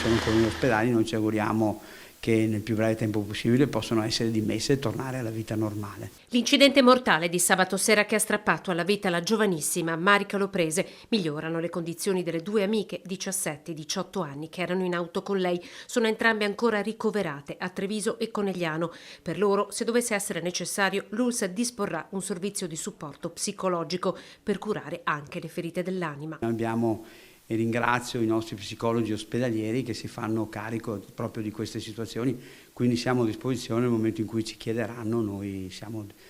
sono ancora in ospedale, noi ci auguriamo che nel più breve tempo possibile possano essere dimesse e tornare alla vita normale. L'incidente mortale di sabato sera che ha strappato alla vita la giovanissima Marica Loprese migliorano le condizioni delle due amiche 17 e 18 anni che erano in auto con lei. Sono entrambe ancora ricoverate a Treviso e Conegliano. Per loro, se dovesse essere necessario, l'ULSS disporrà un servizio di supporto psicologico per curare anche le ferite dell'anima. Abbiamo e ringrazio i nostri psicologi ospedalieri che si fanno carico proprio di queste situazioni, quindi siamo a disposizione nel momento in cui ci chiederanno, noi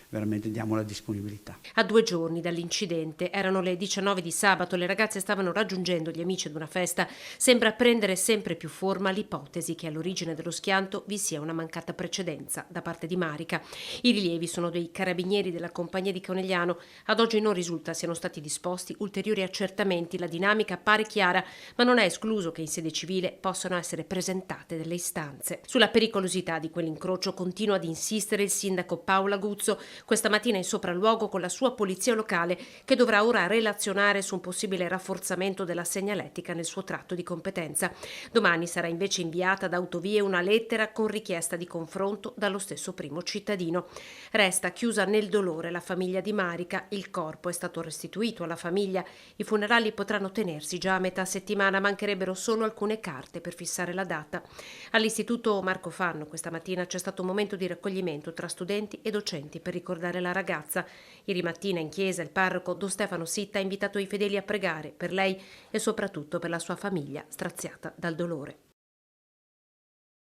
veramente diamo la disponibilità. A 2 giorni dall'incidente, erano le 19 di sabato, le ragazze stavano raggiungendo gli amici ad una festa. Sembra prendere sempre più forma l'ipotesi che all'origine dello schianto vi sia una mancata precedenza da parte di Marica. I rilievi sono dei carabinieri della compagnia di Conegliano. Ad oggi non risulta siano stati disposti ulteriori accertamenti, la dinamica pare chiara, ma non è escluso che in sede civile possano essere presentate delle istanze. Sulla pericolosità di quell'incrocio continua ad insistere il sindaco Paolo Aguzzo, questa mattina in sopralluogo con la sua polizia locale, che dovrà ora relazionare su un possibile rafforzamento della segnaletica nel suo tratto di competenza. Domani sarà invece inviata da Autovie una lettera con richiesta di confronto dallo stesso primo cittadino. Resta chiusa nel dolore la famiglia di Marica, il corpo è stato restituito alla famiglia, i funerali potranno tenersi già a metà settimana, mancherebbero solo alcune carte per fissare la data. All'Istituto Marco Fanno questa mattina c'è stato un momento di raccoglimento tra studenti e docenti per ricordare la ragazza. Ieri mattina in chiesa il parroco Don Stefano Sitta ha invitato i fedeli a pregare per lei e soprattutto per la sua famiglia straziata dal dolore.